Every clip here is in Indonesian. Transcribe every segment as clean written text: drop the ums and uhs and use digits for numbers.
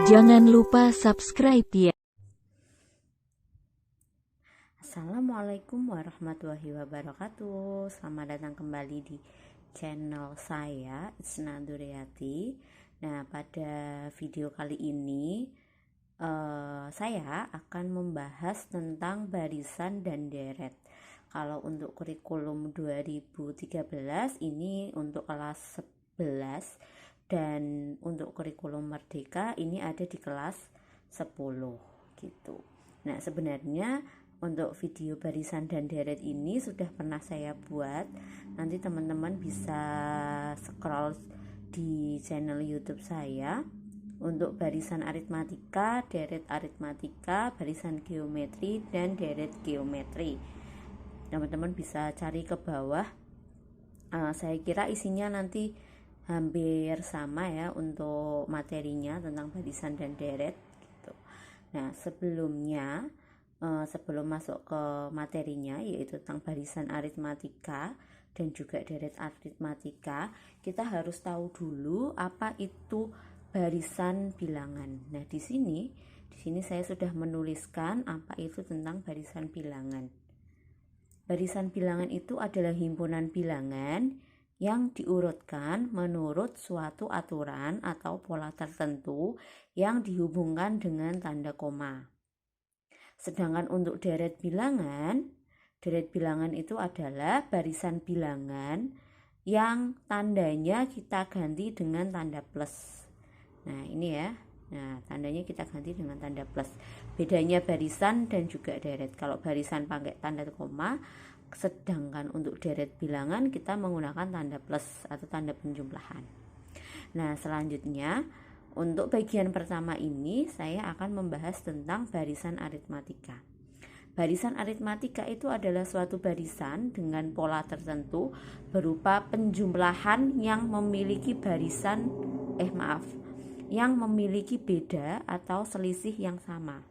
Jangan lupa subscribe ya. Assalamualaikum warahmatullahi wabarakatuh. Selamat datang kembali di channel saya, Itsna Duriati. Nah, pada video kali ini saya akan membahas tentang barisan dan deret. Kalau untuk kurikulum 2013 ini untuk kelas 11, dan untuk kurikulum merdeka ini ada di kelas 10 gitu. Nah, sebenarnya untuk video barisan dan deret ini sudah pernah saya buat. Nanti teman-teman bisa scroll di channel YouTube saya untuk barisan aritmatika, deret aritmatika, barisan geometri, dan deret geometri. Teman-teman bisa cari ke bawah. Saya kira isinya nanti hampir sama ya untuk materinya tentang barisan dan deret gitu. Nah, sebelum masuk ke materinya yaitu tentang barisan aritmatika dan juga deret aritmatika, kita harus tahu dulu apa itu barisan bilangan. Nah, di sini saya sudah menuliskan apa itu tentang barisan bilangan. Barisan bilangan itu adalah himpunan bilangan yang diurutkan menurut suatu aturan atau pola tertentu yang dihubungkan dengan tanda koma. Sedangkan untuk deret bilangan itu adalah barisan bilangan yang tandanya kita ganti dengan tanda plus. Nah, ini ya. Nah, tandanya kita ganti dengan tanda plus. Bedanya barisan dan juga deret. Kalau barisan pakai tanda koma, sedangkan untuk deret bilangan kita menggunakan tanda plus atau tanda penjumlahan. Nah, selanjutnya untuk bagian pertama ini saya akan membahas tentang barisan aritmatika. Barisan aritmatika itu adalah suatu barisan dengan pola tertentu berupa penjumlahan yang memiliki yang memiliki beda atau selisih yang sama.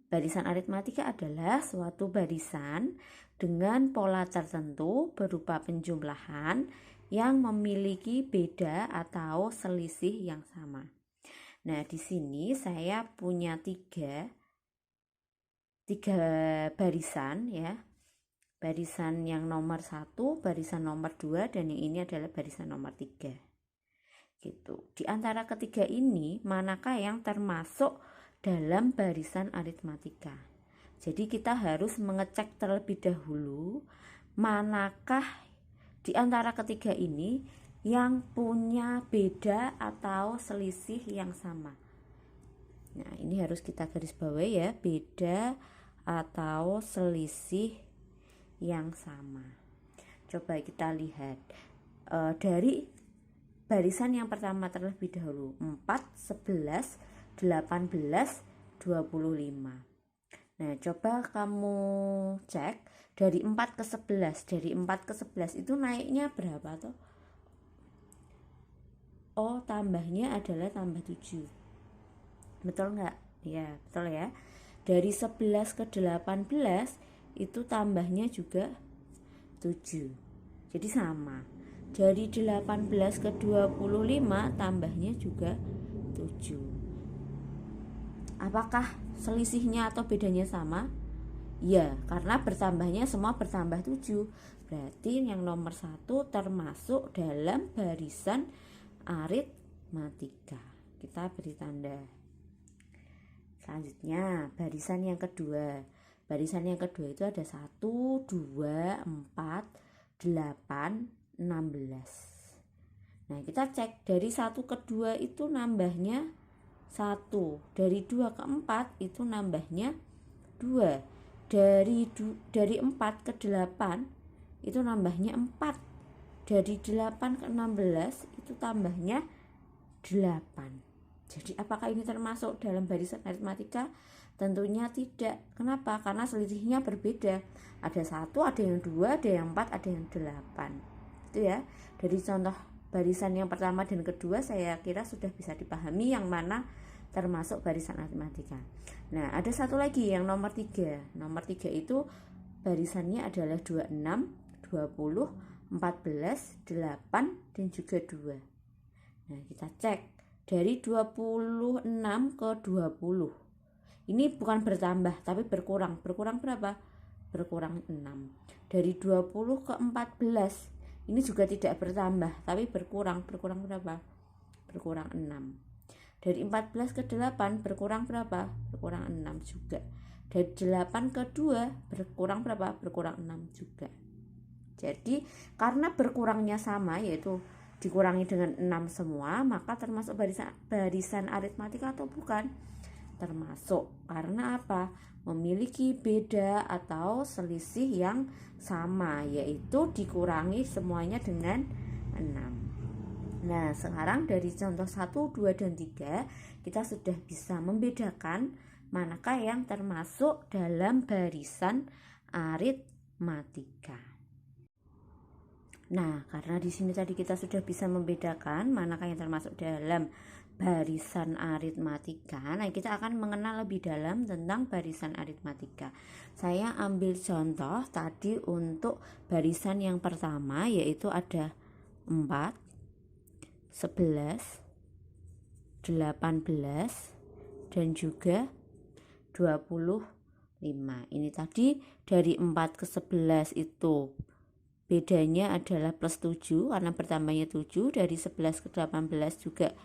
Barisan aritmatika adalah suatu barisan dengan pola tertentu berupa penjumlahan yang memiliki beda atau selisih yang sama. Nah, di sini saya punya tiga barisan ya. Barisan yang nomor 1, barisan nomor 2, dan yang ini adalah barisan nomor 3. Gitu. Di antara ketiga ini, manakah yang termasuk dalam barisan aritmatika? Jadi kita harus mengecek terlebih dahulu manakah di antara ketiga ini yang punya beda atau selisih yang sama. Nah, ini harus kita garis bawahi ya, beda atau selisih yang sama. Coba kita lihat dari barisan yang pertama terlebih dahulu, 4, 11, 18, 25. Nah, coba kamu cek dari 4 ke 11. Dari 4 ke 11 itu naiknya berapa toh? Oh, tambahnya adalah tambah 7. Betul nggak? Ya, betul ya. Dari 11 ke 18 itu tambahnya juga 7. Jadi sama. Dari 18 ke 25 tambahnya juga 7. Apakah selisihnya atau bedanya sama? Ya, karena bertambahnya semua bertambah 7. Berarti yang nomor 1 termasuk dalam barisan aritmatika. Kita beri tanda. Selanjutnya, barisan yang kedua. Barisan yang kedua itu ada 1, 2, 4, 8, 16. Nah, kita cek dari 1 ke 2 itu nambahnya 1. Dari 2 ke 4 itu nambahnya 2. Dari 4 ke 8 itu nambahnya 4. Dari 8 ke 16 itu tambahnya 8. Jadi apakah ini termasuk dalam barisan aritmatika? Tentunya tidak. Kenapa? Karena selisihnya berbeda. Ada 1, ada yang 2, ada yang 4, ada yang 8. Itu ya. Dari contoh barisan yang pertama dan kedua saya kira sudah bisa dipahami yang mana termasuk barisan aritmatika. Nah, ada satu lagi yang nomor 3. Nomor 3 itu barisannya adalah 26, 20, 14, 8, dan juga 2. Nah, kita cek dari 26 ke 20. Ini bukan bertambah tapi berkurang. Berkurang berapa? Berkurang 6. Dari 20 ke 14. Ini juga tidak bertambah tapi berkurang. Berkurang berapa? Berkurang 6. Dari 14 ke 8 berkurang berapa? Berkurang 6 juga. Dari 8 ke 2 berkurang berapa? Berkurang 6 juga. Jadi karena berkurangnya sama, yaitu dikurangi dengan 6 semua, maka termasuk barisan aritmatika atau bukan? Termasuk. Karena apa? Memiliki beda atau selisih yang sama, yaitu dikurangi semuanya dengan 6. Nah, sekarang dari contoh 1, 2, dan 3 kita sudah bisa membedakan manakah yang termasuk dalam barisan aritmatika. Nah, karena di sini tadi kita sudah bisa membedakan manakah yang termasuk dalam barisan aritmatika. Nah, kita akan mengenal lebih dalam tentang barisan aritmatika. Saya ambil contoh tadi untuk barisan yang pertama, yaitu ada 4, 11, 18, dan juga 25. Ini tadi dari 4 ke 11 itu bedanya adalah plus 7 karena bertambahnya 7. Dari 11 ke 18 juga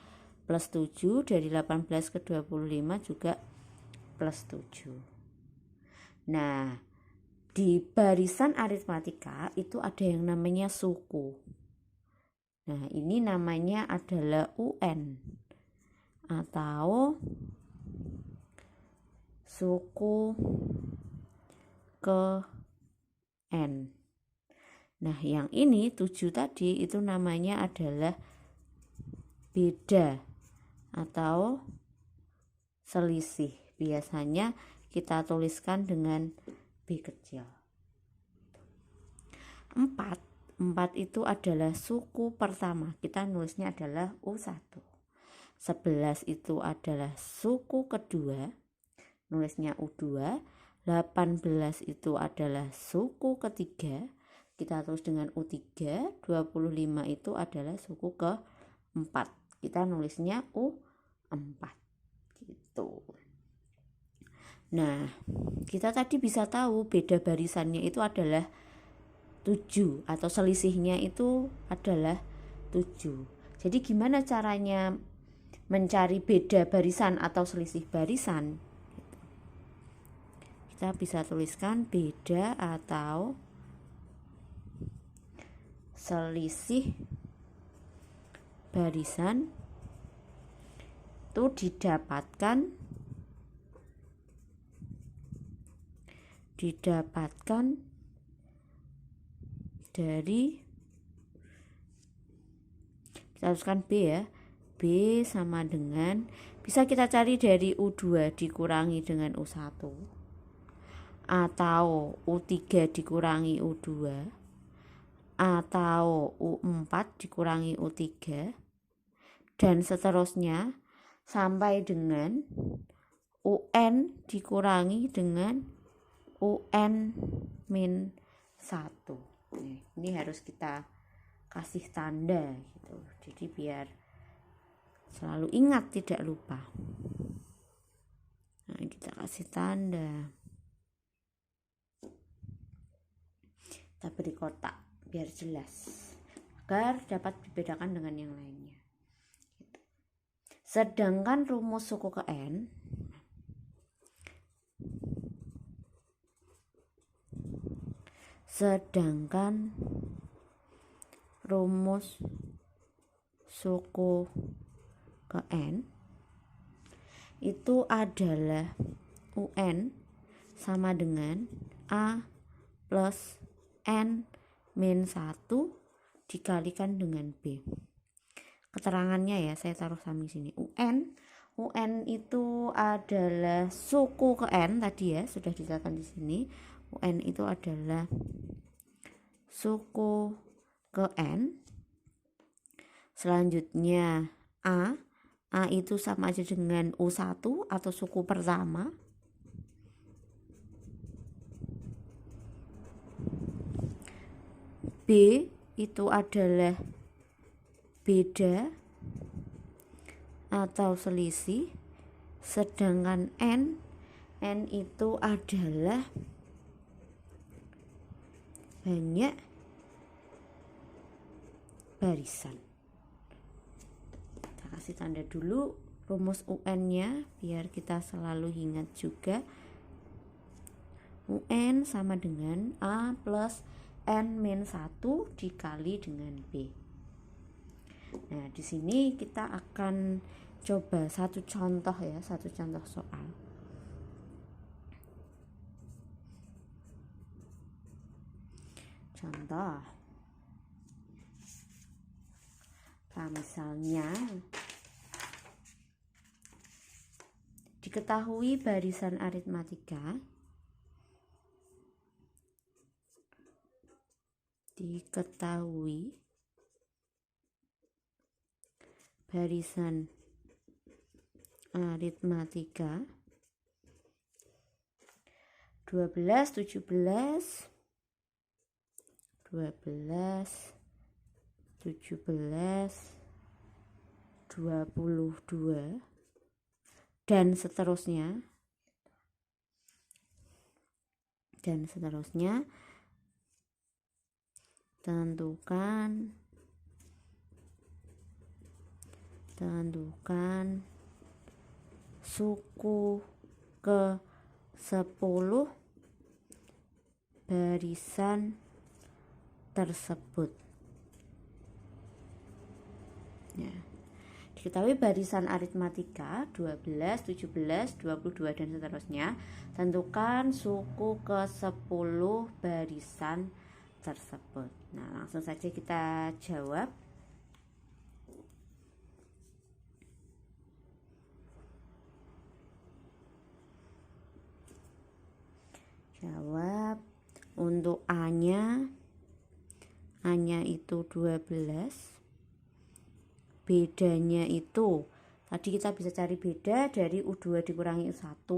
plus 7. Dari 18 ke 25 juga plus 7. Nah, di barisan aritmatika itu ada yang namanya suku. Nah, ini namanya adalah UN atau suku ke N. Nah, yang ini 7 tadi itu namanya adalah beda atau selisih. Biasanya kita tuliskan dengan B kecil. 4 itu adalah suku pertama. Kita nulisnya adalah U1. 11 itu adalah suku kedua. Nulisnya U2. 18 itu adalah suku ketiga. Kita tulis dengan U3. 25 itu adalah suku keempat. Kita nulisnya U4. Gitu. Nah, kita tadi bisa tahu beda barisannya itu adalah 7 atau selisihnya itu adalah 7. Jadi gimana caranya mencari beda barisan atau selisih barisan? Kita bisa tuliskan beda atau selisih barisan itu didapatkan dari, kita tuliskan B ya, B sama dengan, bisa kita cari dari U2 dikurangi dengan U1 atau U3 dikurangi U2 atau U4 dikurangi U3 dan seterusnya sampai dengan UN dikurangi dengan UN min 1. Ini harus kita kasih tanda gitu. Jadi biar selalu ingat, tidak lupa. Nah, kita kasih tanda. Kita beri kotak biar jelas, agar dapat dibedakan dengan yang lainnya. Sedangkan rumus suku ke N itu adalah UN sama dengan A plus N min 1 dikalikan dengan B. Keterangannya ya, saya taruh sambil sini. UN itu adalah suku ke N tadi ya, sudah dicatat di sini. UN itu adalah suku ke N. Selanjutnya A itu sama aja dengan U1 atau suku pertama. B itu adalah beda atau selisih, sedangkan n itu adalah banyak barisan. Kita kasih tanda dulu rumus UN-nya biar kita selalu ingat juga. UN sama dengan A plus N-1 dikali dengan B. Nah, di sini kita akan coba satu contoh soal. Contoh. Nah, misalnya diketahui barisan aritmatika barisan aritmatika 12, 17, 22 dan seterusnya tentukan suku ke-10 barisan tersebut. Ya. Diketahui barisan aritmatika 12, 17, 22 dan seterusnya. Tentukan suku ke-10 barisan tersebut. Nah, langsung saja kita jawab. Jawab untuk A-nya itu 12. Bedanya itu tadi kita bisa cari beda dari U2 dikurangi U1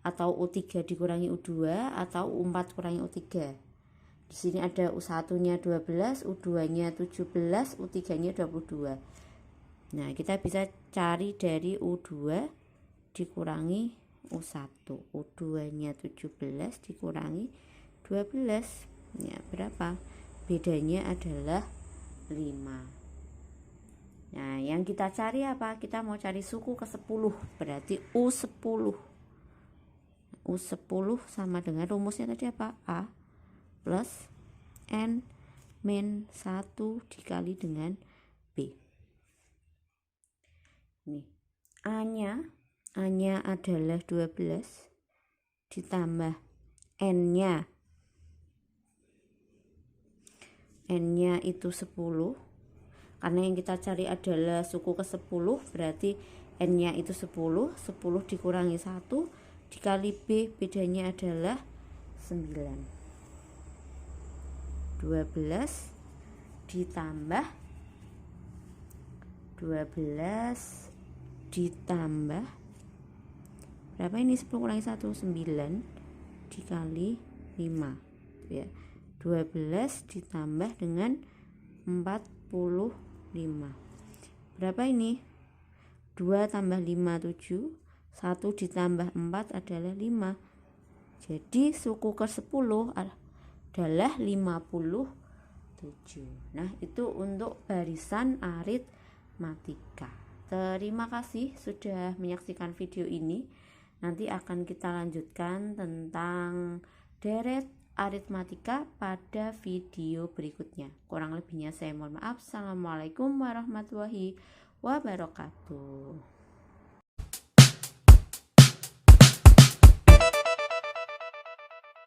atau U3 dikurangi U2 atau U4 kurangi U3. Di sini ada U1-nya 12, U2-nya 17, U3-nya 22. Nah, kita bisa cari dari U2 dikurangi U1. U2-nya 17 dikurangi 12. Ya, berapa? Bedanya adalah 5. Nah, yang kita cari apa? Kita mau cari suku ke-10, berarti U10. U10 sama dengan rumusnya tadi apa? A plus N-1 dikali dengan B. Nih, A-nya adalah 12 ditambah N-nya itu 10. Karena yang kita cari adalah suku ke-10, berarti N-nya itu 10. 10 dikurangi 1 dikali B, bedanya adalah 9. 12 ditambah berapa ini? 10 kurangi 1, 9 dikali 5 ya. 12 ditambah dengan 45. Berapa ini? 2 tambah 5, 7. 1 ditambah 4 adalah 5. Jadi suku ke-10 adalah 57. Nah, itu untuk barisan aritmatika. Terima kasih sudah menyaksikan video ini. Nanti akan kita lanjutkan tentang deret aritmatika pada video berikutnya. Kurang lebihnya saya mohon maaf. Assalamualaikum warahmatullahi wabarakatuh.